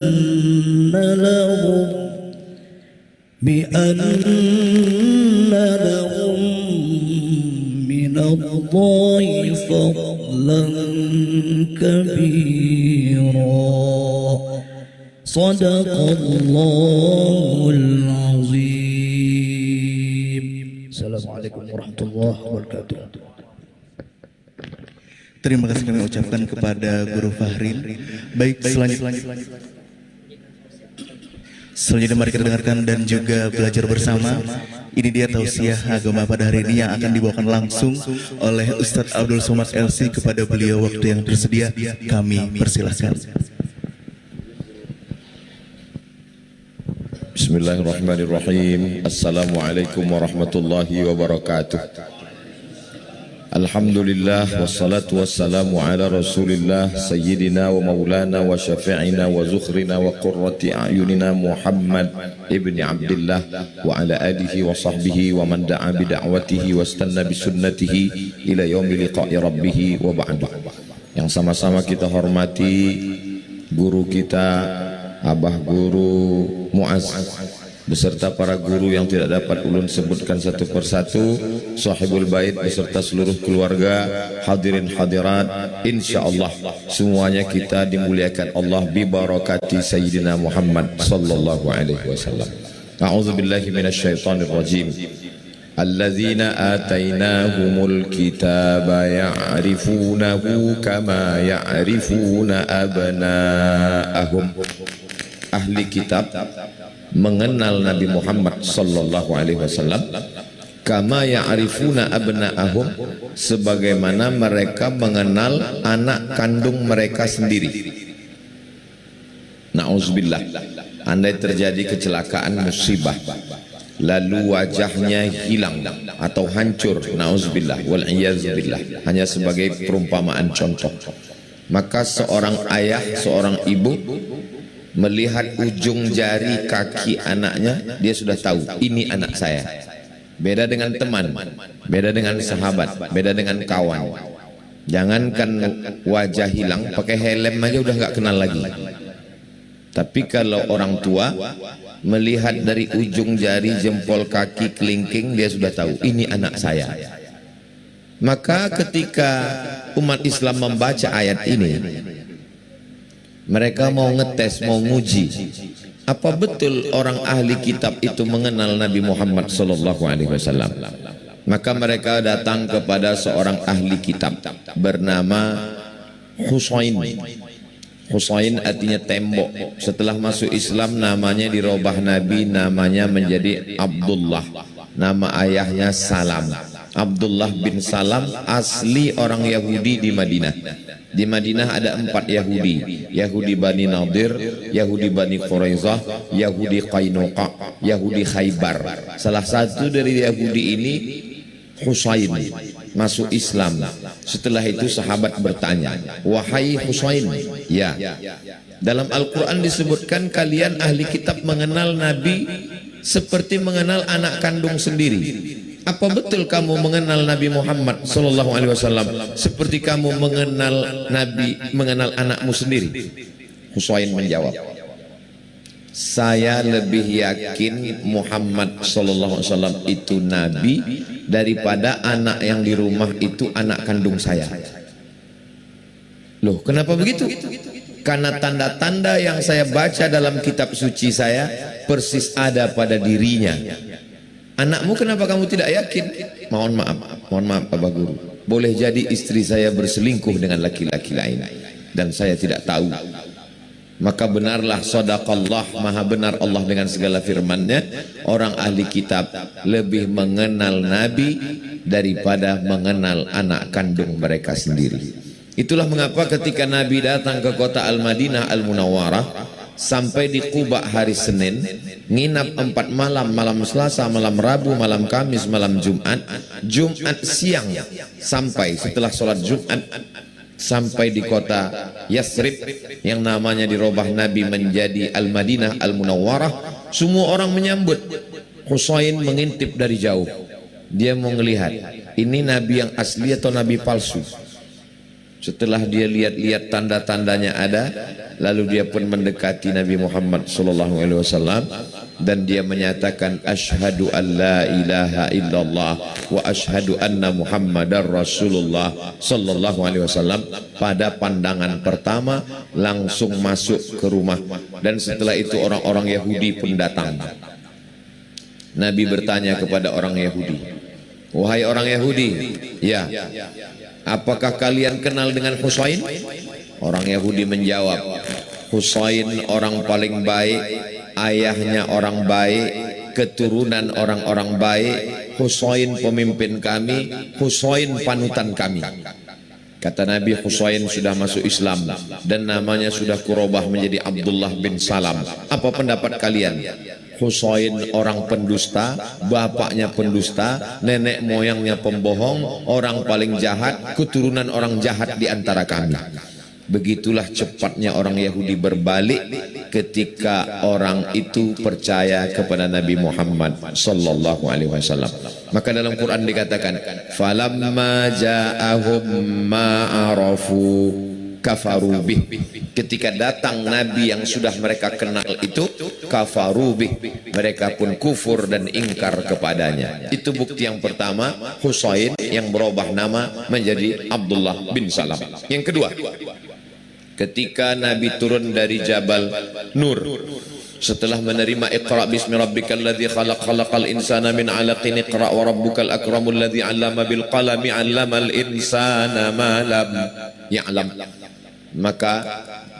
بأن لهم من الله فضلا كبيرا صدق الله العظيم. Assalamualaikum warahmatullahi wabarakatuh. Terima kasih kami ucapkan kepada Guru Fahril. Baik, selanjutnya mari kita dengarkan dan juga belajar bersama. Ini dia tausiah agama pada hari ini yang akan dibawakan langsung oleh Ustadz Abdul Somad LC. Kepada beliau waktu yang tersedia kami persilahkan. Bismillahirrahmanirrahim. Assalamualaikum warahmatullahi wabarakatuh. Alhamdulillah wassalatu wassalamu ala rasulillah sayyidina wa maulana wa syafi'ina wa zukhrina wa qurrati a'yunina Muhammad ibn Abdullah wa ala alihi wa sahbihi wa man da'a bida'watihi wa istanna bisunnatihi ila yaumi liqa'i rabbih wa ba'du. Yang sama-sama kita hormati guru kita Abah Guru Muaz beserta para guru yang tidak dapat ulun sebutkan satu persatu, sahibul bait beserta seluruh keluarga, hadirin hadirat, insyaallah semuanya kita dimuliakan Allah bi barakati sayyidina Muhammad sallallahu alaihi wasallam. A'udzu billahi minasyaitonir rajim. Alladzina atainahumul kitaba ya'rifunahu kama ya'rifuna abna'ahum. Ahli kitab mengenal Nabi Muhammad sallallahu alaihi wasallam kama ya'rifuna abna'ahum, sebagaimana mereka mengenal anak kandung mereka sendiri. Na'udzubillah, andai terjadi kecelakaan musibah lalu wajahnya hilang atau hancur, na'udzubillah wal iyadzubillah, hanya sebagai perumpamaan contoh, maka seorang ayah, seorang ibu melihat ujung jari kaki anaknya, dia sudah tahu ini anak saya. Beda dengan teman, beda dengan sahabat, beda dengan kawan. Jangankan wajah hilang, pakai helm aja udah nggak kenal lagi. Tapi kalau orang tua melihat dari ujung jari, jempol kaki, kelingking, dia sudah tahu ini anak saya. Maka ketika umat Islam membaca ayat ini, mereka mau ngetes, mau nguji apa betul orang ahli kitab itu mengenal Nabi Muhammad sallallahu alaihi wasallam. Maka mereka datang kepada seorang ahli kitab bernama Husain. Husain artinya tembok. Setelah masuk Islam namanya dirubah Nabi, namanya menjadi Abdullah. Nama ayahnya Salam. Abdullah bin Salam asli orang Yahudi di Madinah. Di Madinah ada 4 Yahudi, Yahudi Bani Nadir, Yahudi Bani Quraizah, Yahudi Qainuqa, Yahudi Khaybar. Salah satu dari Yahudi ini Husain masuk Islam. Setelah itu sahabat bertanya, wahai Husain, ya, dalam Al-Quran disebutkan kalian ahli kitab mengenal Nabi seperti mengenal anak kandung sendiri. Apa betul kamu mengenal Nabi Muhammad sallallahu alaihi wasallam seperti kamu mengenal Nabi, mengenal anakmu sendiri? Husain menjawab, saya lebih yakin Muhammad sallallahu alaihi wasallam itu nabi daripada anak yang di rumah itu anak kandung saya. Loh, kenapa begitu? Karena tanda-tanda yang saya baca dalam kitab suci saya persis ada pada dirinya. Anakmu kenapa kamu tidak yakin? Mohon maaf Bapak Guru. Boleh jadi istri saya berselingkuh dengan laki-laki lain dan saya tidak tahu. Maka benarlah sadaqallah, maha benar Allah dengan segala firman-Nya, orang ahli kitab lebih mengenal Nabi daripada mengenal anak kandung mereka sendiri. Itulah mengapa ketika Nabi datang ke kota Al-Madinah Al-Munawwarah, sampai di Quba hari Senin, nginap 4 malam, malam Selasa, malam Rabu, malam Kamis, malam Jumat. Jumat siang sampai setelah sholat Jumat, sampai di kota Yasrib yang namanya dirubah Nabi menjadi Al-Madinah Al-Munawwarah. Semua orang menyambut. Husain mengintip dari jauh, dia mau melihat ini Nabi yang asli atau Nabi palsu. Setelah dia lihat-lihat tanda-tandanya ada, Lalu dia pun mendekati Nabi Muhammad sallallahu alaihi wasallam dan dia menyatakan asyhadu an la ilaha illallah wa asyhadu anna Muhammadar Rasulullah sallallahu alaihi wasallam. Pada pandangan pertama langsung masuk ke rumah, dan setelah itu orang-orang Yahudi pun datang. Nabi bertanya kepada orang Yahudi, "Wahai orang Yahudi, ya, apakah kalian kenal dengan Husain?" Orang Yahudi menjawab, "Husain orang paling baik, ayahnya orang baik, keturunan orang-orang baik, Husain pemimpin kami, Husain panutan kami." Kata Nabi, Husain sudah masuk Islam dan namanya sudah kurubah menjadi Abdullah bin Salam. Apa pendapat kalian? Husain orang pendusta, bapaknya pendusta, nenek moyangnya pembohong, orang paling jahat, keturunan orang jahat di antara kami. Begitulah cepatnya orang Yahudi berbalik ketika orang itu percaya kepada Nabi Muhammad sallallahu alaihi wasallam. Maka dalam Quran dikatakan, "Falamma ja'ahum ma'arafu kafaru bih." Ketika datang Nabi yang sudah mereka kenal itu, kafaru bih, mereka pun kufur dan ingkar kepadanya. Itu bukti yang pertama, Husain yang berubah nama menjadi Abdullah bin Salam. Yang kedua, ketika Nabi turun dari Jabal Nur setelah menerima Iqra bismi rabbikal ladzi khalaq khalaqal insana min 'alaqin iqra wa rabbukal akramul ladzi 'allama bil qalami 'allamal insana ma lam ya'lam, maka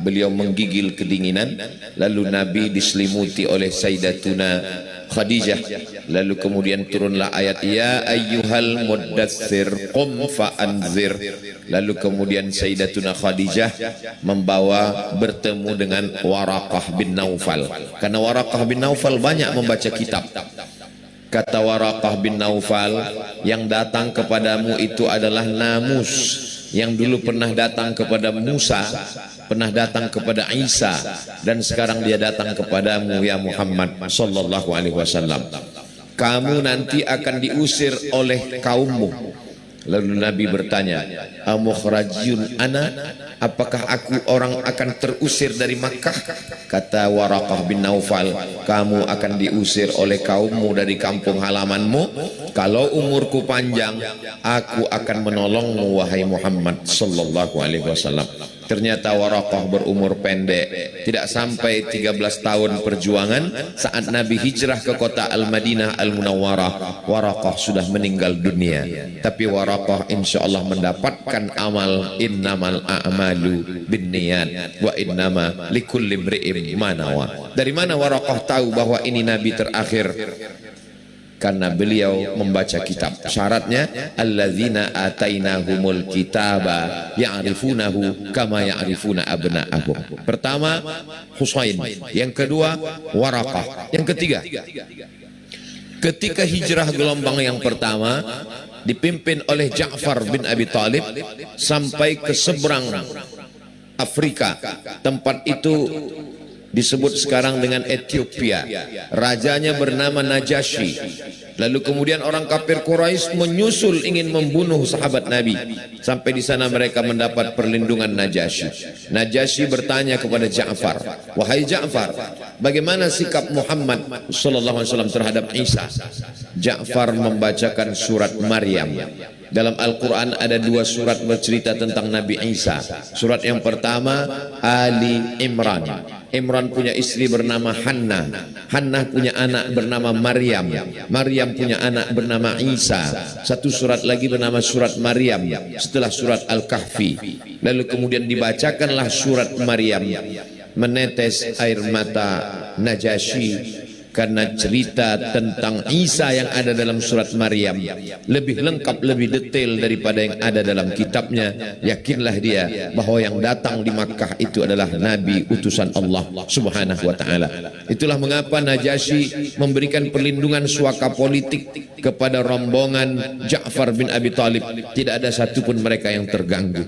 beliau menggigil kedinginan. Lalu Nabi diselimuti oleh Sayyidatuna Khadijah. Lalu kemudian turunlah ayat ya ayyuhal muddatsir qum fa'anzir. Lalu kemudian Sayyidatuna Khadijah membawa bertemu dengan Waraqah bin Naufal, karena Waraqah bin Naufal banyak membaca kitab. Kata Waraqah bin Naufal, yang datang kepadamu itu adalah namus yang dulu pernah datang kepada Musa, pernah datang kepada Isa, dan sekarang dia datang kepadamu ya Muhammad sallallahu alaihi wasallam. Kamu nanti akan diusir oleh kaummu. Lalu Nabi bertanya, amukhrajun ana, apakah aku orang akan terusir dari Makkah? Kata Waraqah bin Naufal, kamu akan diusir oleh kaummu dari kampung halamanmu. Kalau umurku panjang, aku akan menolongmu wahai Muhammad sallallahu alaihi wasallam. Ternyata Waraqah berumur pendek, tidak sampai 13 tahun perjuangan. Saat Nabi hijrah ke kota Al-Madinah Al-Munawwarah, Waraqah sudah meninggal dunia. Tapi Waraqah insya Allah mendapatkan amal innamal a'malu binniyat wa innama likulli imri'in ma nawa. Dari mana Waraqah tahu bahwa ini Nabi terakhir? Karena beliau membaca kitab. Syaratnya alladzina atainahumul kitaba ya'rifunahu kama ya'rifuna abna'ahum. Pertama Husain, yang kedua Waraqah, yang ketiga ketika hijrah gelombang yang pertama dipimpin oleh Ja'far bin Abi Thalib sampai ke seberang Afrika. Tempat itu disebut sekarang dengan Ethiopia. Rajanya bernama Najasyi. Lalu kemudian orang kafir Quraisy menyusul ingin membunuh sahabat Nabi. Sampai di sana mereka mendapat perlindungan Najasyi. Najasyi bertanya kepada Ja'far, wahai Ja'far, bagaimana sikap Muhammad sallallahu alaihi wasallam terhadap Isa? Ja'far membacakan surat Maryam. Dalam Al-Quran ada 2 surat bercerita tentang Nabi Isa. Surat yang pertama Ali Imran. Imran punya istri bernama Hannah. Hannah punya anak bernama Maryam. Maryam punya anak bernama Isa. Satu surat lagi bernama surat Maryam setelah surat Al-Kahfi. Lalu kemudian dibacakanlah surat Maryam. Menetes air mata Najasyi karena cerita tentang Isa yang ada dalam surat Maryam lebih lengkap, lebih detail daripada yang ada dalam kitabnya. Yakinlah dia bahwa yang datang di Makkah itu adalah Nabi utusan Allah subhanahu wa ta'ala. Itulah mengapa Najasyi memberikan perlindungan suaka politik kepada rombongan Ja'far bin Abi Thalib. Tidak ada satupun mereka yang terganggu.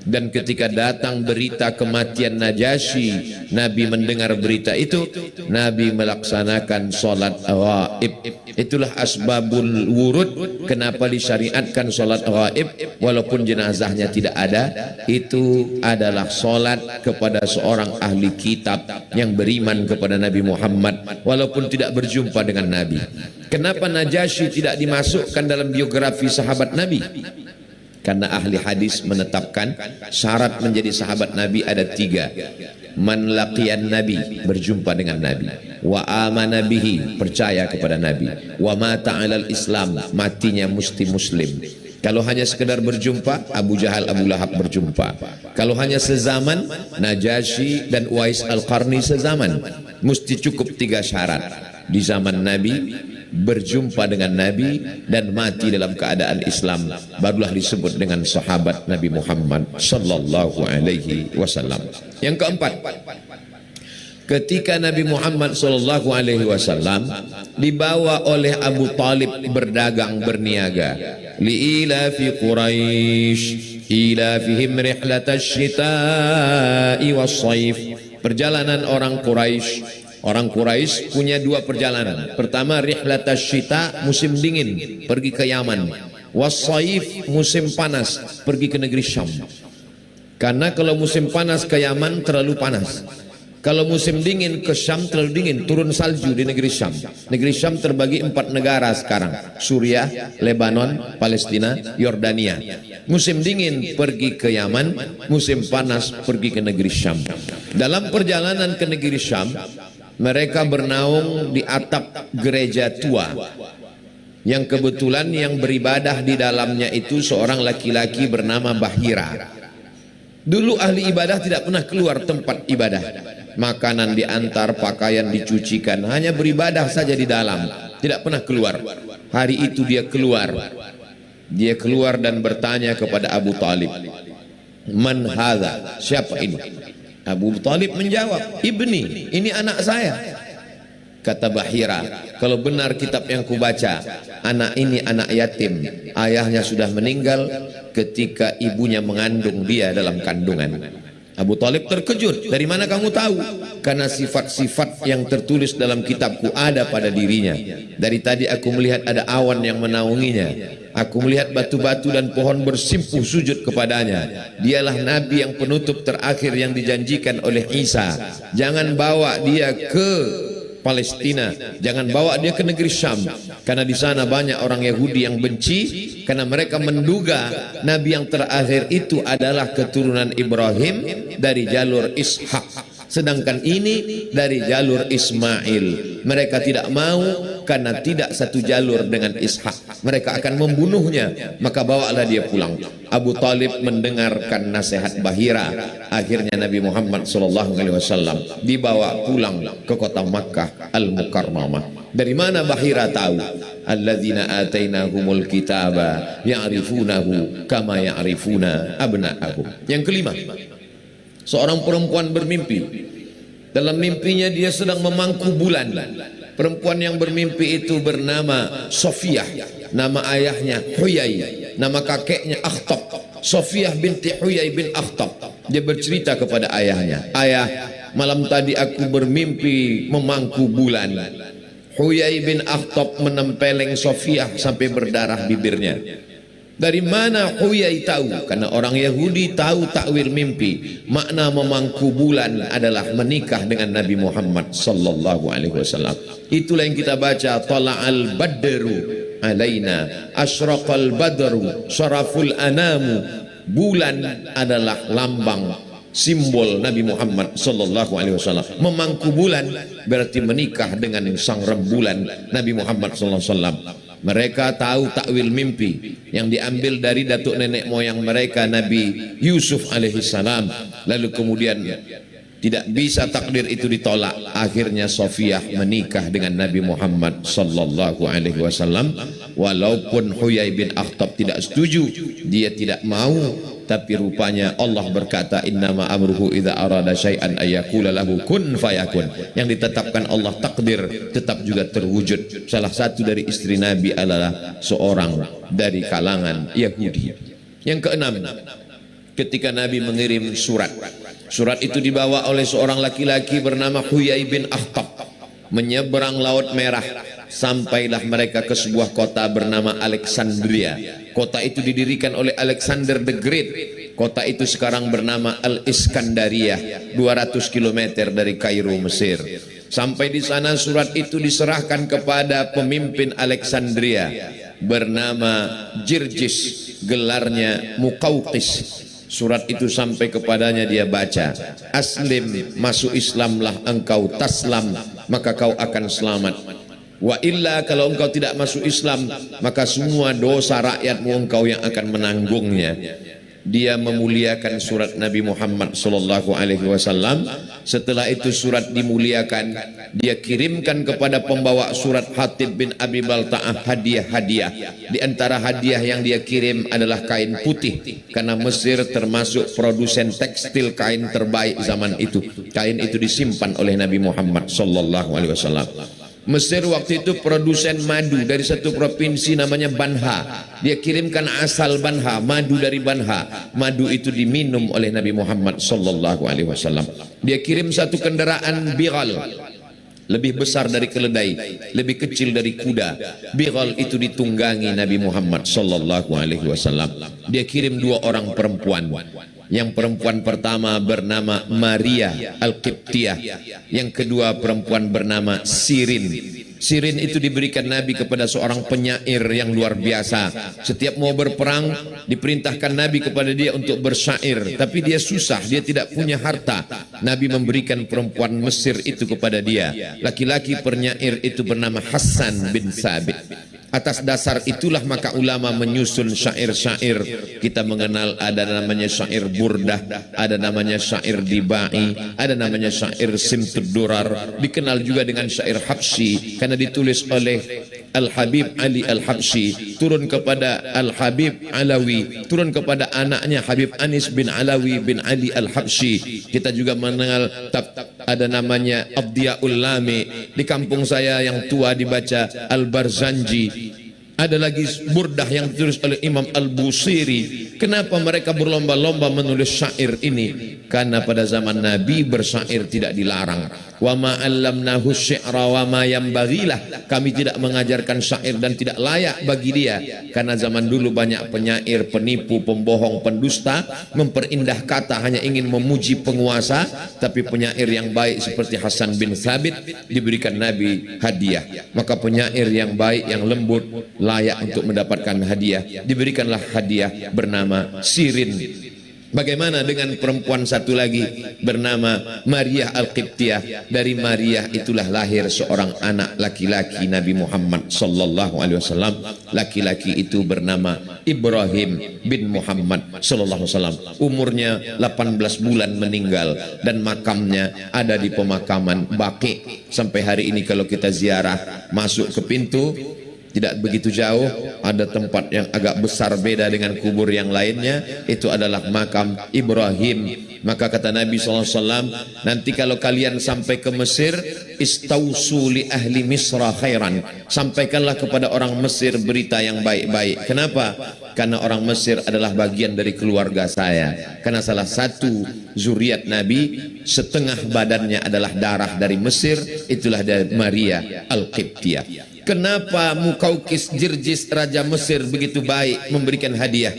Dan ketika datang berita kematian Najasyi, Nabi mendengar berita itu, Nabi melaksanakan solat ghaib. Itulah asbabul wurud, kenapa disyariatkan solat ghaib walaupun jenazahnya tidak ada. Itu adalah solat kepada seorang ahli kitab yang beriman kepada Nabi Muhammad walaupun tidak berjumpa dengan Nabi. Kenapa Najasyi tidak dimasukkan dalam biografi sahabat Nabi? Karena ahli hadis menetapkan syarat menjadi sahabat Nabi ada 3. Man laqiyan Nabi, berjumpa dengan Nabi. Wa amana bihi, percaya kepada Nabi. Wa mata 'alal Islam, matinya mesti muslim. Kalau hanya sekedar berjumpa, Abu Jahal, Abu Lahab berjumpa. Kalau hanya sezaman, Najasyi dan Uwais Al-Qarni sezaman. Mesti cukup 3 syarat. Di zaman Nabi, berjumpa dengan Nabi dan mati dalam keadaan Islam, barulah disebut dengan sahabat Nabi Muhammad sallallahu alaihi wasallam. Yang keempat, ketika Nabi Muhammad sallallahu alaihi wasallam dibawa oleh Abu Talib berdagang berniaga, liilafi Quraisy ilafihim rihlatash shita'i was-shaif, perjalanan orang Quraisy. Orang Quraisy punya 2 perjalanan. Pertama, rihlatash syita, musim dingin, pergi ke Yaman. Was-shaif, musim panas, pergi ke negeri Syam. Karena kalau musim panas ke Yaman terlalu panas. Kalau musim dingin ke Syam terlalu dingin, turun salju di negeri Syam. Negeri Syam terbagi 4 negara sekarang: Suriah, Lebanon, Palestina, Yordania. Musim dingin pergi ke Yaman, musim panas pergi ke negeri Syam. Dalam perjalanan ke negeri Syam, mereka bernaung di atap gereja tua yang kebetulan yang beribadah di dalamnya itu seorang laki-laki bernama Bahira. Dulu ahli ibadah tidak pernah keluar tempat ibadah. Makanan diantar, pakaian dicucikan, hanya beribadah saja di dalam, tidak pernah keluar. Hari itu dia keluar. Dia keluar dan bertanya kepada Abu Talib, "Man hadza?" Siapa ini? Abu Talib menjawab, "Ibni, ini anak saya." Kata Bahira, "Kalau benar kitab yang kubaca, anak ini anak yatim. Ayahnya sudah meninggal ketika ibunya mengandung dia dalam kandungan." Abu Talib terkejut, "Dari mana kamu tahu?" "Karena sifat-sifat yang tertulis dalam kitabku ada pada dirinya. Dari tadi aku melihat ada awan yang menaunginya. Aku melihat batu-batu dan pohon bersimpuh sujud kepadanya. Dialah Nabi yang penutup terakhir yang dijanjikan oleh Isa. Jangan bawa dia ke Palestina, jangan bawa dia ke negeri Syam, karena di sana banyak orang Yahudi yang benci, karena mereka menduga Nabi yang terakhir itu adalah keturunan Ibrahim dari jalur Ishak, sedangkan ini dari jalur Ismail. Mereka tidak mau karena tidak satu jalur dengan Ishak. Mereka akan membunuhnya, maka bawalah dia pulang." Abu Talib mendengarkan nasihat Bahira. Akhirnya Nabi Muhammad SAW dibawa pulang ke kota Makkah Al-Mukarramah. Dari mana Bahira tahu? Alladzina atainahumul kitaba ya'rifunahu kama ya'rifuna abna'ahum. Yang kelima, seorang perempuan bermimpi. Dalam mimpinya dia sedang memangku bulan. Perempuan yang bermimpi itu bernama Sofiyah. Nama ayahnya Huyai, nama kakeknya Akhtab. Sofiyah binti Huyai bin Akhtab. Dia bercerita kepada ayahnya, "Ayah, malam tadi aku bermimpi memangku bulan." Huyai bin Akhtab menempeleng Sofiyah sampai berdarah bibirnya. Dari mana Huyai tahu? Karena orang Yahudi tahu takwil mimpi. Makna memangku bulan adalah menikah dengan Nabi Muhammad sallallahu alaihi wasallam. Itulah yang kita baca, tala'al badru alaina asyraqal badru syaraful anamu. Bulan adalah lambang simbol Nabi Muhammad sallallahu alaihi wasallam. Memangku bulan berarti menikah dengan sang rembulan Nabi Muhammad sallallahu alaihi wasallam. Mereka tahu takwil mimpi yang diambil dari datuk nenek moyang mereka Nabi Yusuf alaihissalam. Lalu kemudian tidak bisa takdir itu ditolak. Akhirnya Sofiyah menikah dengan Nabi Muhammad sallallahu alaihi wasallam. Walaupun Huyai bin Akhtab tidak setuju, dia tidak mau, tapi rupanya Allah berkata, innama amruhu idza arada syai'an ayyaqula lahu kun fayakun. Yang ditetapkan Allah takdir tetap juga terwujud. Salah satu dari istri Nabi adalah seorang dari kalangan Yahudi. Yang keenam, ketika Nabi mengirim surat. Surat itu dibawa oleh seorang laki-laki bernama Huyai bin Akhtab, menyeberang Laut Merah, sampailah mereka ke sebuah kota bernama Alexandria. Kota itu didirikan oleh Alexander the Great. Kota itu sekarang bernama Al-Iskandariyah, 200 km dari Kairo, Mesir. Sampai di sana surat itu diserahkan kepada pemimpin Alexandria bernama Jirjis, gelarnya Muqawqis. Surat itu sampai kepadanya, dia baca, aslim, masuk Islamlah engkau, taslam, maka kau akan selamat. Wa illa, kalau engkau tidak masuk Islam, maka semua dosa rakyatmu engkau yang akan menanggungnya. Dia memuliakan surat Nabi Muhammad sallallahu alaihi wasallam. Setelah itu surat dimuliakan, dia kirimkan kepada pembawa surat Hatib bin Abi Balta'ah hadiah-hadiah. Di antara hadiah yang dia kirim adalah kain putih, karena Mesir termasuk produsen tekstil kain terbaik zaman itu. Kain itu disimpan oleh Nabi Muhammad sallallahu alaihi wasallam. Mesir waktu itu produsen madu dari satu provinsi namanya Banha. Dia kirimkan asal Banha, madu dari Banha. Madu itu diminum oleh Nabi Muhammad sallallahu alaihi wasallam. Dia kirim satu kendaraan bighal, lebih besar dari keledai, lebih kecil dari kuda. Bighal itu ditunggangi Nabi Muhammad sallallahu alaihi wasallam. Dia kirim 2 orang perempuan. Yang perempuan pertama bernama Maria Al-Qibtiyah, yang kedua perempuan bernama Sirin. Sirin itu diberikan Nabi kepada seorang penyair yang luar biasa. Setiap mau berperang diperintahkan Nabi kepada dia untuk bersyair, tapi dia susah, dia tidak punya harta. Nabi memberikan perempuan Mesir itu kepada dia. Laki-laki penyair itu bernama Hasan bin Sabit. Atas dasar itulah maka ulama menyusun syair-syair. Kita mengenal ada namanya syair burdah, ada namanya syair dibai, ada namanya syair simtud durar, dikenal juga dengan syair Habsyi karena ditulis oleh Al-Habib Ali Al-Habsyi, turun kepada Al-Habib Alawi, turun kepada anaknya Habib Anis bin Alawi bin Ali Al-Habsyi. Kita juga mengenal ada namanya Abdiyaul Lami. Di kampung saya yang tua dibaca Al-Barzanji. Ada lagi burdah yang ditulis oleh Imam Al-Busiri. Kenapa mereka berlomba-lomba menulis syair ini? Karena pada zaman Nabi bersyair tidak dilarang. Wa ma 'allamnahu syi'ra wa ma yanbaghilah. Kami tidak mengajarkan syair dan tidak layak bagi dia. Karena zaman dulu banyak penyair, penipu, pembohong, pendusta, memperindah kata hanya ingin memuji penguasa. Tapi penyair yang baik seperti Hasan bin Thabit diberikan Nabi hadiah. Maka penyair yang baik, yang lembut, layak untuk mendapatkan hadiah. Diberikanlah hadiah bernama Sirin. Bagaimana dengan perempuan satu lagi bernama Maria Al-Qibtiyah? Dari Maria itulah lahir seorang anak laki-laki Nabi Muhammad sallallahu alaihi wasallam. Laki-laki itu bernama Ibrahim bin Muhammad sallallahu alaihi wasallam. Umurnya 18 bulan meninggal dan makamnya ada di pemakaman Baqi. Sampai hari ini kalau kita ziarah, masuk ke pintu tidak begitu jauh, ada tempat yang agak besar beda dengan kubur yang lainnya, itu adalah makam Ibrahim. Maka kata Nabi SAW, nanti kalau kalian sampai ke Mesir, istausu li ahli Misra khairan, sampaikanlah kepada orang Mesir berita yang baik-baik. Kenapa? Karena orang Mesir adalah bagian dari keluarga saya. Karena salah satu zuriat Nabi, setengah badannya adalah darah dari Mesir, itulah dari Maria Al-Qibtiyah. Kenapa Muqawqis Jirjis Raja Mesir begitu baik memberikan hadiah?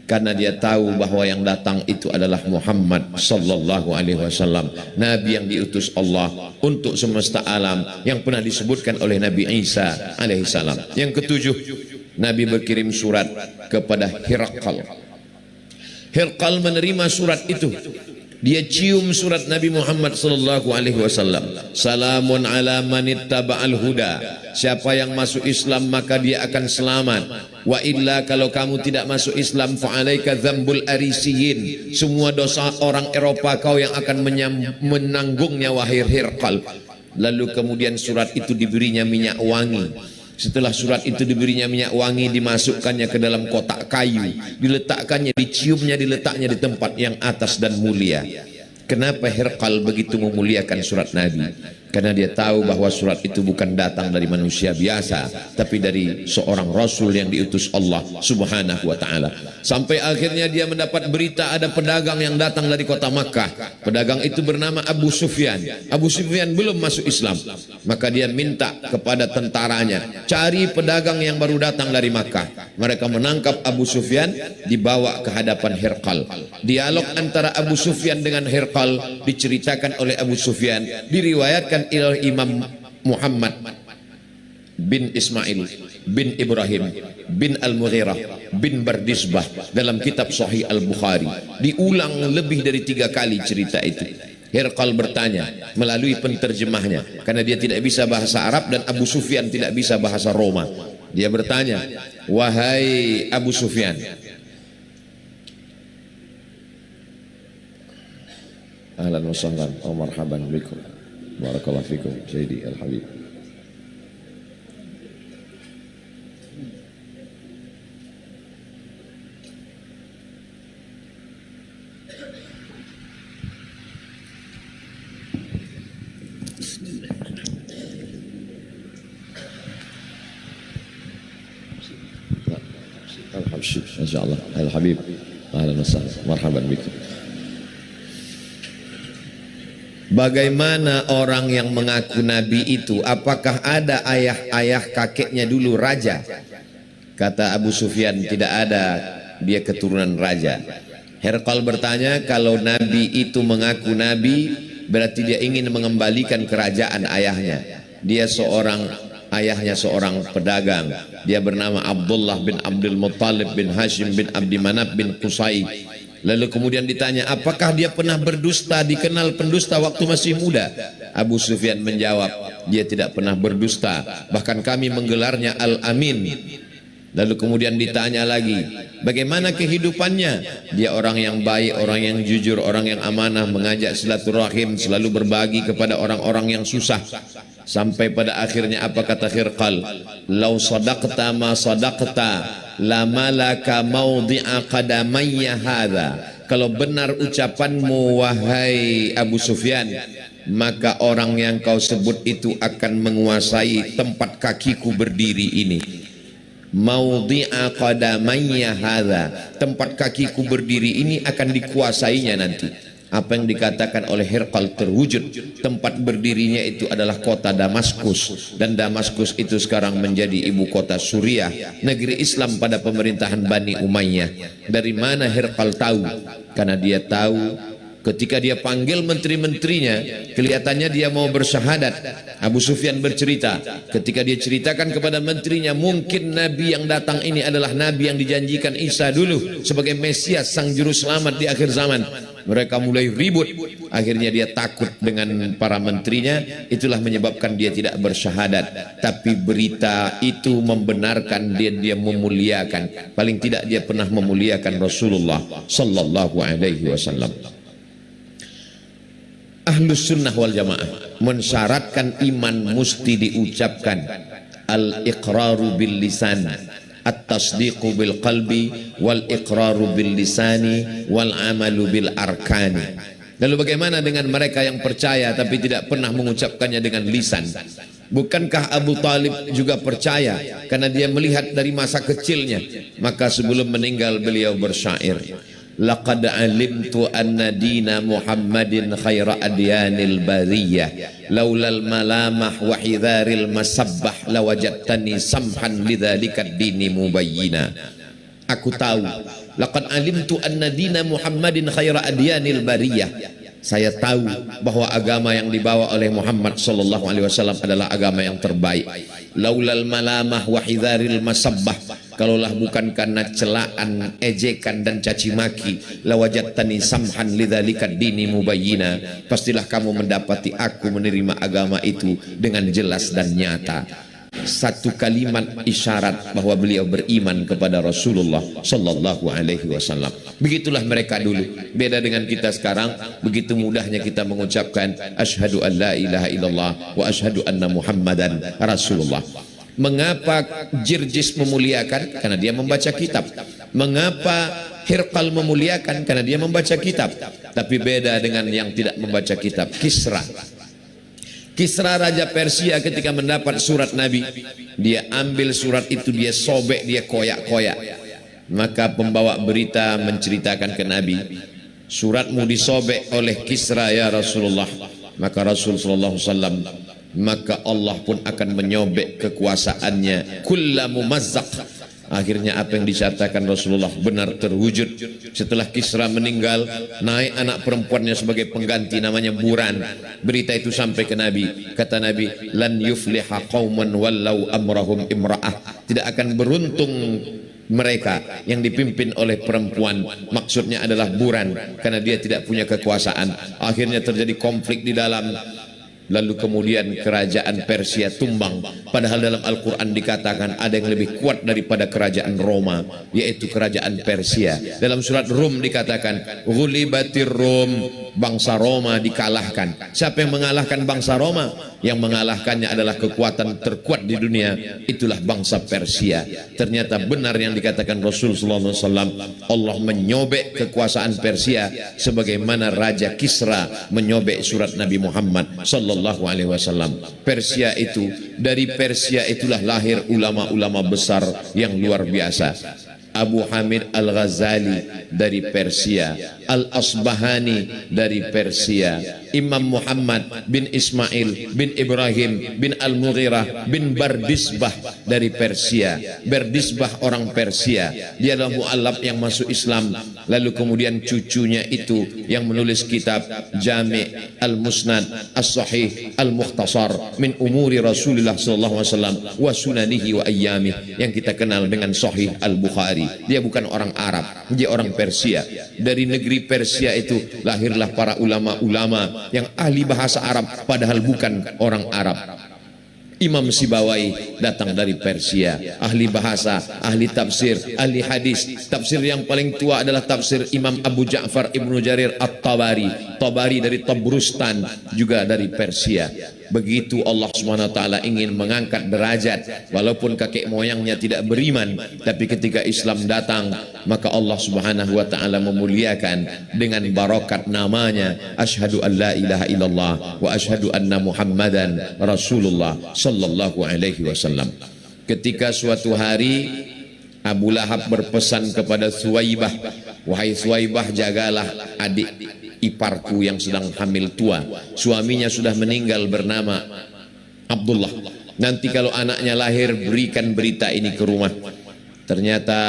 Karena dia tahu bahwa yang datang itu adalah Muhammad sallallahu alaihi wasallam, Nabi yang diutus Allah untuk semesta alam, yang pernah disebutkan oleh Nabi Isa alaihi salam. Yang ketujuh, Nabi berkirim surat kepada Hiraqal. Hiraqal menerima surat itu. Dia cium surat Nabi Muhammad sallallahu alaihi wasallam. Salamun ala man ittaba'al huda. Siapa yang masuk Islam maka dia akan selamat. Wa illa, kalau kamu tidak masuk Islam, fa alaika dzambul arisiyin. Semua dosa orang Eropa kau yang akan menanggungnya, wahai Hiraqal. Lalu kemudian surat itu diberinya minyak wangi. Setelah surat itu diberinya minyak wangi, dimasukkannya ke dalam kotak kayu, diletakkannya, diciumnya, diletaknya di tempat yang atas dan mulia. Kenapa Hiraqal begitu memuliakan surat Nabi? karena dia tahu bahwa surat itu bukan datang dari manusia biasa, tapi dari seorang rasul yang diutus Allah Subhanahu wa taala. Sampai akhirnya dia mendapat berita ada pedagang yang datang dari kota Makkah. Pedagang itu bernama Abu Sufyan. Abu Sufyan belum masuk Islam, maka dia minta kepada tentaranya, cari pedagang yang baru datang dari Makkah. Mereka menangkap Abu Sufyan, dibawa ke hadapan Hirqal. Dialog antara Abu Sufyan dengan Hirqal diceritakan oleh Abu Sufyan, diriwayatkan oleh Imam Muhammad bin Ismail bin Ibrahim bin Al-Mughirah bin Bardisbah dalam kitab Sahih Al-Bukhari. Diulang lebih dari 3 kali cerita itu. Hirqal bertanya melalui penterjemahnya, karena dia tidak bisa bahasa Arab dan Abu Sufyan tidak bisa bahasa Roma. Dia bertanya, wahai Abu Sufyan, ahlan wa sahlan wa marhaban bikum, barakallahu fikum Sayyidi Al-Habib. Insyaallah Al-Habib, ahlan wa sahlan, marhaban bikum. Bagaimana orang yang mengaku nabi itu, apakah ada ayah kakeknya dulu raja? Kata Abu Sufyan, tidak ada, dia keturunan raja. Hirqal bertanya, kalau nabi itu mengaku nabi, berarti dia ingin mengembalikan kerajaan ayahnya. Ayahnya seorang pedagang. Dia bernama Abdullah bin Abdul Muttalib bin Hashim bin Abdi Manaf bin Qusay. Lalu kemudian ditanya, apakah dia pernah berdusta, dikenal pendusta waktu masih muda? Abu Sufyan menjawab, dia tidak pernah berdusta, bahkan kami menggelarnya Al-Amin. Lalu kemudian ditanya lagi, bagaimana kehidupannya? Dia orang yang baik, orang yang jujur, orang yang amanah, mengajak silaturahim, selalu berbagi kepada orang-orang yang susah. Sampai pada akhirnya apa kata Hirqal? Lau sadaqta ma sadaqta lama laka mawdi'a qadamayya hadha. Kalau benar ucapanmu wahai Abu Sufyan, maka orang yang kau sebut itu akan menguasai tempat kakiku berdiri ini. Mawdi'a qadamayya hadha, tempat kakiku berdiri ini akan dikuasainya nanti. Apa yang dikatakan oleh Hirqal terwujud. Tempat berdirinya itu adalah kota Damaskus, dan Damaskus itu sekarang menjadi ibu kota Suriah, negeri Islam pada pemerintahan Bani Umayyah. Dari mana Hirqal tahu? Karena dia tahu ketika dia panggil menteri-menterinya, kelihatannya dia mau bersyahadat. Abu Sufyan bercerita, ketika dia ceritakan kepada menterinya, mungkin Nabi yang datang ini adalah Nabi yang dijanjikan Isa dulu sebagai Mesias, sang juru selamat di akhir zaman. Mereka mulai ribut. Akhirnya dia takut dengan para menterinya. Itulah menyebabkan dia tidak bersyahadat. Tapi berita itu membenarkan dia memuliakan. Paling tidak dia pernah memuliakan Rasulullah sallallahu alaihi wasallam. Ahlus sunnah wal jamaah mensyaratkan iman mesti diucapkan. Al-iqraru bil lisan, at-tasdiqu bil qalbi, wal iqraru bil lisani, wal amalu bil arkani. Lalu bagaimana dengan mereka yang percaya tapi tidak pernah mengucapkannya dengan lisan? Bukankah Abu Talib juga percaya? Karena dia melihat dari masa kecilnya. Maka sebelum meninggal beliau bersyair, laqad alimtu anna dina Muhammadin khaira adyanil bariyah, laulal malamah wa hidharil masabbah lawajadtani samhan lidzalika dini mubayyina. Aku tahu, laqad alimtu anna dina Muhammadin khaira adyanil bariyah. Saya tahu bahwa agama yang dibawa oleh Muhammad sallallahu alaihi wasallam adalah agama yang terbaik. Laulal malamah wa hidharil masabbah, kalaulah bukan karena celaan, ejekan dan caci maki, lawajadtani samhan lidzalika dini mubayyina, pastilah kamu mendapati aku menerima agama itu dengan jelas dan nyata. Satu kalimat isyarat bahwa beliau beriman kepada Rasulullah sallallahu alaihi wasallam. Begitulah mereka dulu. Beda dengan kita sekarang, begitu mudahnya kita mengucapkan asyhadu an la ilaha illallah wa asyhadu anna Muhammadan Rasulullah. Mengapa Jirjis memuliakan? Karena dia membaca kitab. Mengapa Hirqal memuliakan? Karena dia membaca kitab. Tapi beda dengan yang tidak membaca kitab. Kisra Kisra Raja Persia ketika mendapat surat Nabi, dia ambil surat itu, dia sobek, dia koyak-koyak. Maka pembawa berita menceritakan ke Nabi, suratmu disobek oleh Kisra ya Rasulullah. Maka Rasul sallallahu alaihi wasallam, maka Allah pun akan menyobek kekuasaannya. Kullamu mazzaq. Akhirnya apa yang dicatatkan Rasulullah benar terwujud. Setelah Kisra meninggal, naik anak perempuannya sebagai pengganti, namanya Buran. Berita itu sampai ke Nabi. Kata Nabi, lan yufliha qauman wallau amrahum imra'ah. Tidak akan beruntung mereka yang dipimpin oleh perempuan. Maksudnya adalah Buran, karena dia tidak punya kekuasaan. Akhirnya terjadi konflik di dalam. Lalu kemudian kerajaan Persia tumbang. Padahal dalam Al-Quran dikatakan ada yang lebih kuat daripada kerajaan Roma, yaitu kerajaan Persia. Dalam surat Rum dikatakan, ghulibatir Rum, bangsa Roma dikalahkan. Siapa yang mengalahkan bangsa Roma? Yang mengalahkannya adalah kekuatan terkuat di dunia, itulah bangsa Persia. Ternyata benar yang dikatakan Rasul sallallahu alaihi wasallam, Allah menyobek kekuasaan Persia sebagaimana Raja Kisra menyobek surat Nabi Muhammad sallallahu alaihi wasallam. Persia itu, dari Persia itulah lahir ulama-ulama besar yang luar biasa. Abu Hamid Al-Ghazali dari Persia, Al-Asbahani dari Persia, Imam Muhammad bin Ismail bin Ibrahim bin Al-Mughirah bin Bardisbah dari Persia. Bardisbah orang Persia, dia adalah mu'allaf yang masuk Islam. Lalu kemudian cucunya itu yang menulis kitab Jami' Al-Musnad As-Sahih Al-Mukhtasar min umuri Rasulullah sallallahu alaihi wasallam wa sunanihi wa ayyamih, yang kita kenal dengan Sahih Al-Bukhari. Dia bukan orang Arab, dia orang Persia. Dari negeri Persia itu lahirlah para ulama-ulama yang ahli bahasa Arab padahal bukan orang Arab. Imam Sibawai datang dari Persia, ahli bahasa, ahli tafsir, ahli hadis. Tafsir yang paling tua adalah tafsir Imam Abu Ja'far Ibnu Jarir At-Tabari. Tabari dari Tabrustan, juga dari Persia. Begitu Allah SWT ingin mengangkat derajat, walaupun kakek moyangnya tidak beriman, tapi ketika Islam datang, maka Allah SWT memuliakan dengan barakat namanya, asyhadu an la ilaha illallah wa asyhadu anna Muhammadan Rasulullah sallallahu alaihi wasallam. Ketika suatu hari Abu Lahab berpesan kepada Suwaibah, wahai Suwaibah, jagalah adik iparku yang sedang hamil tua. Suaminya sudah meninggal, bernama Abdullah. Nanti kalau anaknya lahir, berikan berita ini ke rumah. Ternyata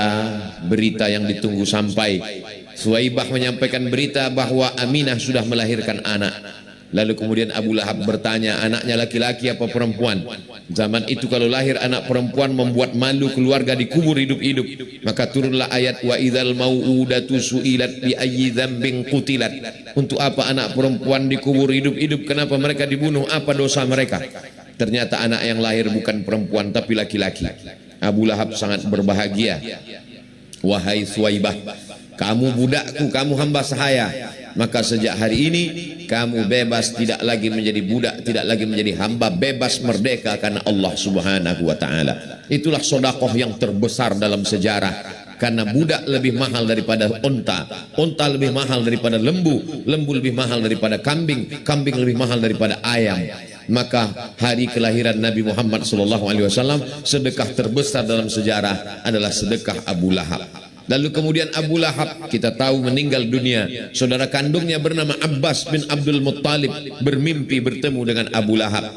berita yang ditunggu sampai. Suwaibah menyampaikan berita bahwa Aminah sudah melahirkan anak. Lalu kemudian Abu Lahab bertanya, anaknya laki-laki apa perempuan? Zaman itu kalau lahir anak perempuan membuat malu keluarga, dikubur hidup-hidup. Maka turunlah ayat wa idzal mau'udatu su'ilat bi ayyi dzambin qutilat. Untuk apa anak perempuan dikubur hidup-hidup? Kenapa mereka dibunuh? Apa dosa mereka? Ternyata anak yang lahir bukan perempuan tapi laki-laki. Abu Lahab sangat berbahagia. Wahai Suwaibah, kamu budakku, kamu hamba sahaya. Maka sejak hari ini kamu bebas, tidak lagi menjadi budak, tidak lagi menjadi hamba, bebas merdeka karena Allah Subhanahu wa taala. Itulah sedekah yang terbesar dalam sejarah. Karena budak lebih mahal daripada unta, unta lebih mahal daripada lembu, lembu lebih mahal daripada kambing, kambing lebih mahal daripada ayam. Maka hari kelahiran Nabi Muhammad SAW, sedekah terbesar dalam sejarah adalah sedekah Abu Lahab. Lalu kemudian Abu Lahab kita tahu meninggal dunia. Saudara kandungnya bernama Abbas bin Abdul Muttalib bermimpi bertemu dengan Abu Lahab.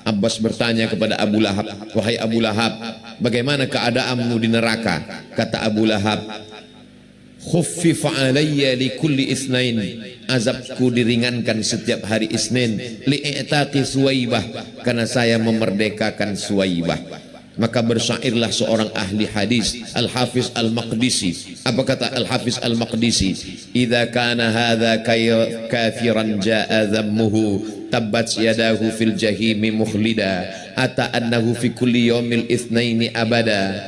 Abbas bertanya kepada Abu Lahab, wahai Abu Lahab, bagaimana keadaanmu di neraka? Kata Abu Lahab, khuffifa alayya li kulli isnain, azabku diringankan setiap hari Isnin, li'itaqi Suwaibah, karena saya memerdekakan Suwaibah. Maka bersyairlah seorang ahli hadis, Al-Hafiz Al-Maqdisi. Apa kata Al-Hafiz Al-Maqdisi? Idza kana hadza kafiran jaa dhammuhu tabbat yadahu fil jahimi mukhlida ata annahu fi kulli yawmil itsnaini abada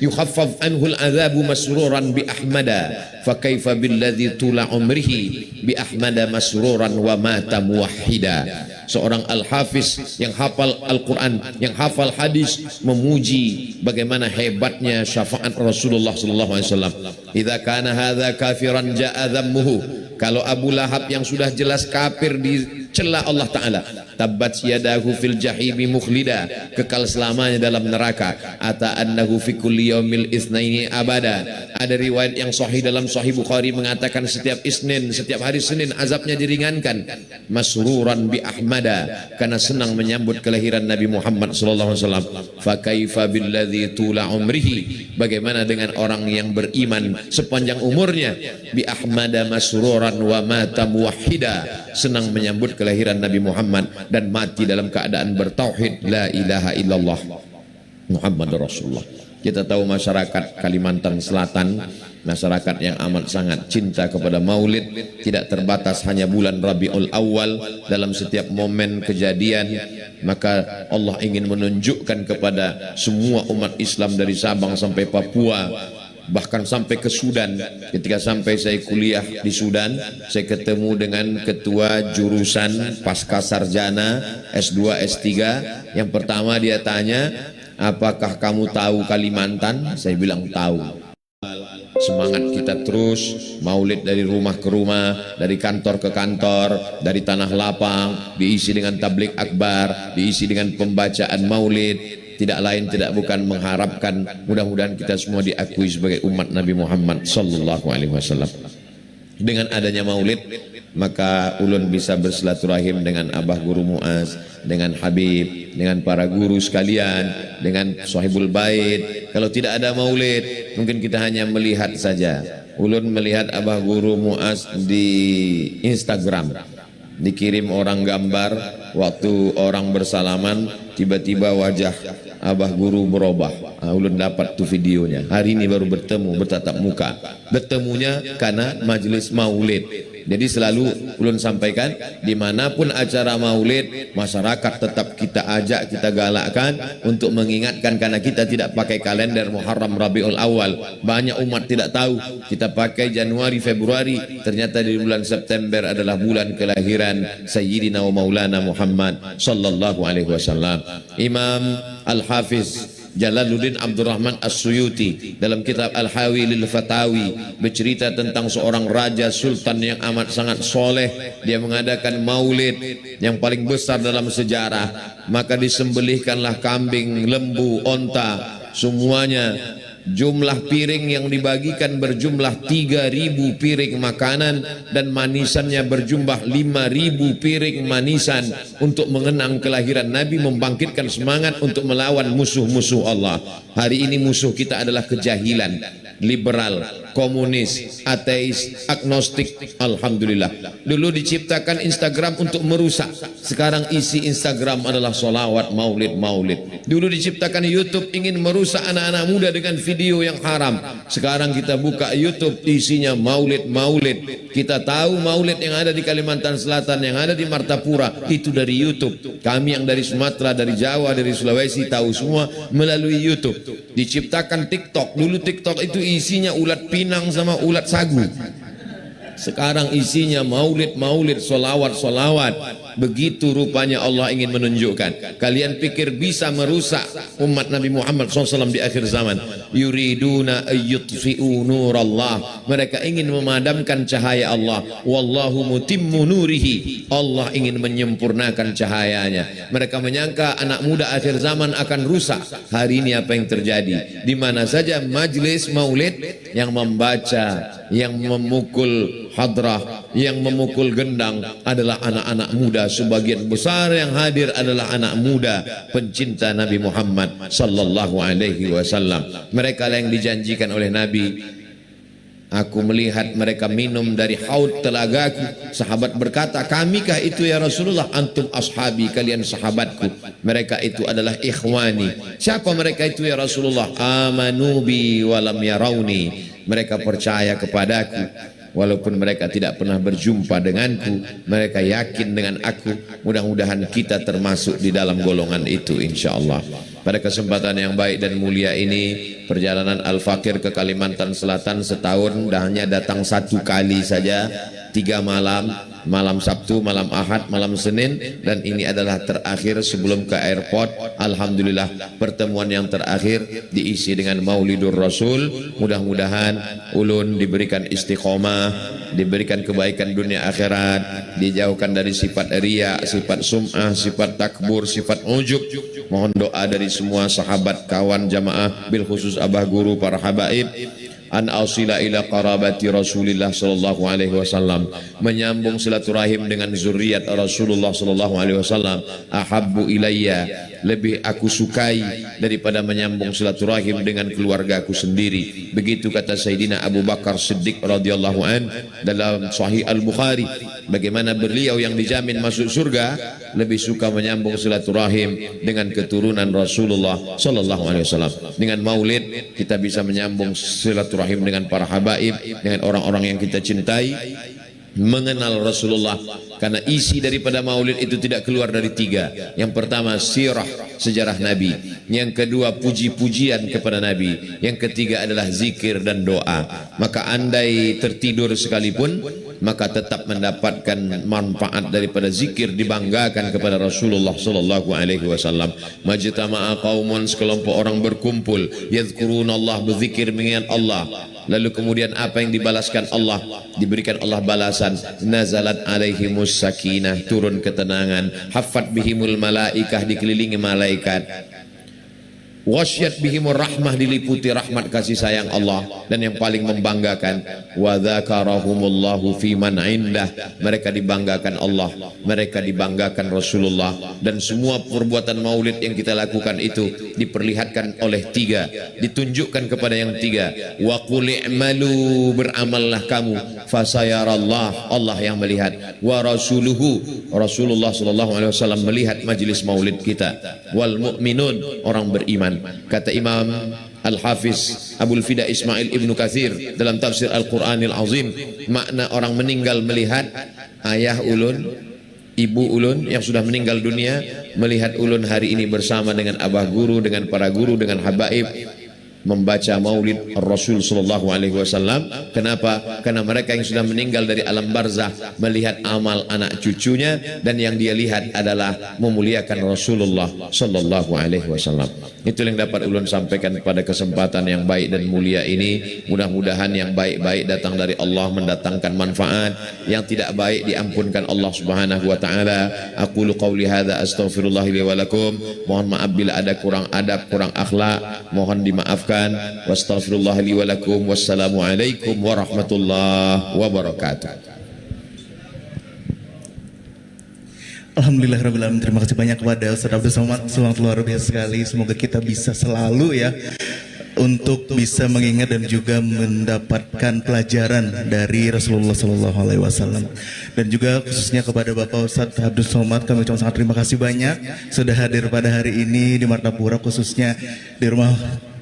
yukhaffaf anhu al-'adzabu masruran bi ahmada fa kaifa billadzi tula umrihi bi ahmada masruran wa mata muwahhida. Seorang al-hafiz yang hafal Al-Quran, yang hafal hadis, memuji bagaimana hebatnya syafaat Rasulullah SAW. Idza kana hadza kafiran jaa dhammuhu, kalau Abu Lahab yang sudah jelas kafir celah Allah Ta'ala. Tabbat yadahu fil jahimi mukhlida, kekal selamanya dalam neraka. Ata annahu fi kulli yaumil itsnaini abada. Ada riwayat yang sahih dalam Sahih Bukhari mengatakan setiap Isnin, setiap hari Senin azabnya diringankan. Masruran bi Ahmada, karena senang menyambut kelahiran Nabi Muhammad sallallahu alaihi wasallam. Fa kaifa billadzi tula umrihi, bagaimana dengan orang yang beriman sepanjang umurnya, bi Ahmada masruran wa mata muwahhida, senang menyambut kelahiran Nabi Muhammad dan mati dalam keadaan bertauhid la ilaha illallah Muhammadur Rasulullah. Kita tahu masyarakat Kalimantan Selatan, masyarakat yang amat sangat cinta kepada maulid, tidak terbatas hanya bulan Rabiul Awal. Dalam setiap momen kejadian, maka Allah ingin menunjukkan kepada semua umat Islam dari Sabang sampai Papua, bahkan sampai ke Sudan. Ketika sampai saya kuliah di Sudan, saya ketemu dengan ketua jurusan pasca sarjana S2 S3. Yang pertama dia tanya, apakah kamu tahu Kalimantan? Saya bilang tahu. Semangat kita terus maulid dari rumah ke rumah, dari kantor ke kantor, dari tanah lapang, diisi dengan tablik akbar, diisi dengan pembacaan maulid. Tidak lain tidak bukan mengharapkan mudah-mudahan kita semua diakui sebagai umat Nabi Muhammad sallallahu alaihi wasallam. Dengan adanya maulid, maka ulun bisa bersilaturahim dengan Abah Guru Muaz, dengan Habib, dengan para guru sekalian, dengan Sahibul Bait. Kalau tidak ada maulid, mungkin kita hanya melihat saja. Ulun melihat Abah Guru Muaz di Instagram, dikirim orang gambar, waktu orang bersalaman tiba-tiba wajah Abah Guru berubah. Ulun dapat tuh videonya. Hari ini baru bertemu, bertatap muka. Bertemunya karena majelis maulid. Jadi selalu ulun sampaikan, dimanapun acara maulid, masyarakat tetap kita ajak, kita galakkan untuk mengingatkan, karena kita tidak pakai kalender Muharram Rabiul Awal. Banyak umat tidak tahu, kita pakai Januari Februari, ternyata di bulan September adalah bulan kelahiran Sayyidina wa Maulana Muhammad sallallahu alaihi wasallam. Imam Al-Hafiz Jalaluddin Abdurrahman As-Suyuti dalam kitab Al-Hawi lil Fatawi bercerita tentang seorang raja sultan yang amat sangat soleh. Dia mengadakan maulid yang paling besar dalam sejarah, maka disembelihkanlah kambing, lembu, onta, semuanya. Jumlah piring yang dibagikan berjumlah 3.000 piring makanan, dan manisannya berjumlah 5.000 piring manisan untuk mengenang kelahiran Nabi, membangkitkan semangat untuk melawan musuh-musuh Allah. Hari ini musuh kita adalah kejahilan, liberal, komunis, ateis, agnostik. Alhamdulillah. Dulu diciptakan Instagram untuk merusak, sekarang isi Instagram adalah solawat, maulid. Dulu diciptakan YouTube ingin merusak anak-anak muda dengan video yang haram, sekarang kita buka YouTube isinya maulid. Kita tahu maulid yang ada di Kalimantan Selatan, yang ada di Martapura, itu dari YouTube. Kami yang dari Sumatera, dari Jawa, dari Sulawesi tahu semua melalui YouTube. Diciptakan TikTok, dulu TikTok itu isinya ulat pinang sama ulat sagu, sekarang isinya maulid, solawat. Begitu rupanya Allah ingin menunjukkan. Kalian pikir bisa merusak umat Nabi Muhammad SAW di akhir zaman? Yuriduna ayyutfi'u nurallah, mereka ingin memadamkan cahaya Allah. Wallahu mutimmu nurihi, Allah ingin menyempurnakan cahayanya. Mereka menyangka anak muda akhir zaman akan rusak. Hari ini apa yang terjadi? Di mana saja majlis maulid, yang membaca, yang memukul hadrah, yang memukul gendang adalah anak-anak muda. Sebagian besar yang hadir adalah anak muda pencinta Nabi Muhammad sallallahu alaihi wasallam. Mereka yang dijanjikan oleh Nabi. Aku melihat mereka minum dari haud telagaku. Sahabat berkata, kamikah itu ya Rasulullah? Antum ashabi, kalian sahabatku. Mereka itu adalah ikhwani. Siapa mereka itu ya Rasulullah? Amanu bi walam yarawni, mereka percaya kepadaku walaupun mereka tidak pernah berjumpa denganku. Mereka yakin dengan aku. Mudah-mudahan kita termasuk di dalam golongan itu insyaallah. Pada kesempatan yang baik dan mulia ini, perjalanan Al-Fakir ke Kalimantan Selatan setahun hanya datang 1 kali saja, 3 malam. malam Sabtu, malam Ahad, malam Senin, dan ini adalah terakhir sebelum ke airport. Alhamdulillah pertemuan yang terakhir diisi dengan Maulidur Rasul. Mudah-mudahan ulun diberikan istiqomah, diberikan kebaikan dunia akhirat, dijauhkan dari sifat riya, sifat sum'ah, sifat takbur, sifat ujub. Mohon doa dari semua sahabat, kawan, jamaah, bil khusus abah guru, para habaib, an ausila ila qarabati Rasulillah sallallahu alaihi wasallam, menyambung silaturahim dengan zuriat Rasulullah sallallahu alaihi wasallam. Ahabbu ilayya, lebih aku sukai daripada menyambung silaturahim dengan keluargaku sendiri. Begitu kata Sayyidina Abu Bakar Siddiq radhiyallahu an dalam Sahih Al-Bukhari, bagaimana beliau yang dijamin masuk surga lebih suka menyambung silaturahim dengan keturunan Rasulullah sallallahu alaihi wasallam. Dengan maulid kita bisa menyambung silaturahim dengan para habaib, dengan orang-orang yang kita cintai, mengenal Rasulullah. Karena isi daripada maulid itu tidak keluar dari tiga. Yang pertama sirah, sejarah Nabi. Yang kedua puji-pujian kepada Nabi. Yang ketiga adalah zikir dan doa. Maka andai tertidur sekalipun, maka tetap mendapatkan manfaat daripada zikir, dibanggakan kepada Rasulullah sallallahu alaihi wasallam. Majtama'a qaumun, sekelompok orang berkumpul, yadhkurunallah, berzikir mengingat Allah. Lalu kemudian apa yang dibalaskan Allah? Diberikan Allah balasan, nazalat alaihimus sakinah, turun ketenangan, haffat bihimul malaikah, dikelilingi malaikat, wasyat bihimur rahmah, diliputi rahmat kasih sayang Allah. Dan yang paling membanggakan, wa dzakarahumullahu fi man indah, mereka dibanggakan Allah, mereka dibanggakan Rasulullah. Dan semua perbuatan maulid yang kita lakukan itu diperlihatkan oleh tiga, ditunjukkan kepada yang tiga. Wa qul i'malu, beramallah kamu, fasayarallah, Allah yang melihat, wa rasuluhu, Rasulullah sallallahu alaihi wasallam melihat majlis maulid kita, wal mu'minun, orang beriman. Kata Imam Al-Hafiz Abul Fida Ismail Ibnu Katsir dalam tafsir Al-Quranil Azim, makna orang meninggal melihat ayah ulun, ibu ulun yang sudah meninggal dunia, melihat ulun hari ini bersama dengan abah guru, dengan para guru, dengan habaib, membaca maulid Rasul sallallahu alaihi wasallam. Kenapa? Karena mereka yang sudah meninggal dari alam barzah melihat amal anak cucunya, dan yang dia lihat adalah memuliakan Rasulullah sallallahu alaihi wasallam. Itu yang dapat ulun sampaikan pada kesempatan yang baik dan mulia ini. Mudah-mudahan yang baik-baik datang dari Allah, mendatangkan manfaat. Yang tidak baik diampunkan Allah Subhanahu wa taala. Aqulu qauli hadza astaghfirullah li wa lakum. Mohon maaf bila ada kurang adab, kurang akhlak, mohon dimaafkan. Wastaghfirullah li wa lakum. Wassalamualaikum warahmatullahi wabarakatuh. Alhamdulillahirabbil alamin. Terima kasih banyak kepada Ustaz Abdul Somad, sangat luar biasa sekali. Semoga kita bisa selalu ya untuk bisa mengingat dan juga mendapatkan pelajaran dari Rasulullah sallallahu alaihi wasallam. Dan juga khususnya kepada Bapak Ustaz Abdul Somad, kami ucapkan sangat terima kasih banyak sudah hadir pada hari ini di Martapura, khususnya di rumah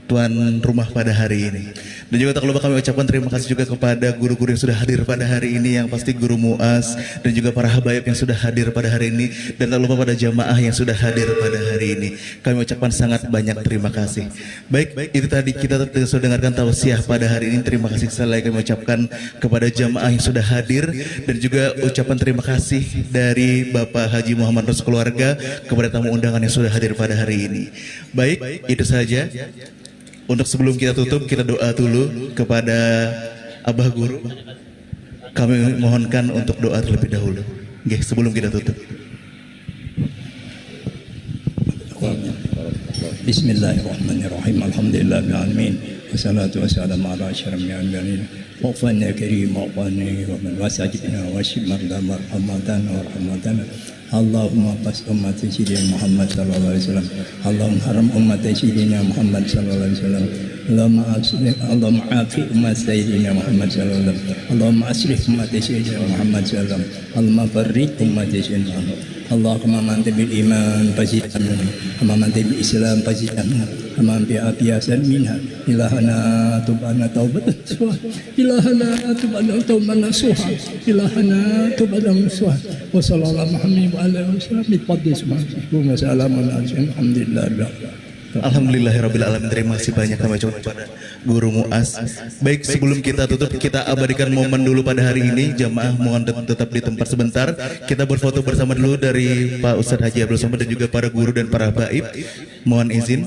tuan rumah pada hari ini. Dan juga tak lupa kami ucapkan terima kasih juga kepada guru-guru yang sudah hadir pada hari ini, yang pasti Guru Muaz dan juga para habaib yang sudah hadir pada hari ini, dan tak lupa pada jamaah yang sudah hadir pada hari ini. Kami ucapkan sangat banyak terima kasih. Baik, itu tadi kita sudah dengarkan tausiah pada hari ini. Terima kasih sekali kami ucapkan kepada jamaah yang sudah hadir, dan juga ucapan terima kasih dari Bapak Haji Muhammad Ros keluarga kepada tamu undangan yang sudah hadir pada hari ini. Baik, itu saja. Untuk sebelum kita tutup, kita doa dulu kepada Abah Guru. Kami mohonkan untuk doa terlebih dahulu. Oke, sebelum kita tutup. Bismillahirrahmanirrahim. Alhamdulillahil alamin. Wassalatu wassalamu ala asyrafil anbiya'i wal karim wa wasajidna wa shimmarna marhamatan wa rahmatan. Allahumma qas ummat Sayyidina Muhammad sallallahu alaihi wasallam. Allahumma haram ummat Sayyidina Muhammad sallallahu alaihi wasallam. Allahumma afi ummat Sayyidina Muhammad sallallahu alaihi wasallam. Allahumma aslih ummat Sayyidina Muhammad sallallahu alaihi wasallam. Allahumma farrij ummat Sayyidina Muhammad. Allahumma man bil iman fazidna, wa man bil islam fazidna, wa man bi afiyasan minha. Ilahana tubana taubatan suha, ilahana tubana taubatan suha, ilahana tubana suha. Wa sallallahu Muhammad wa alihi wasallam bi qaddi subhanahu wa ta'ala. Alhamdulillah. Alhamdulillahirrabbilalamin. Terima kasih banyak kami ucapkan kepada Guru Muas. Baik, sebelum kita tutup, kita abadikan momen dulu pada hari ini. Jamaah mohon tetap di tempat sebentar. Kita berfoto bersama dulu dari Pak Ustadz Haji Abdul Somad dan juga para guru dan para baib. Mohon izin.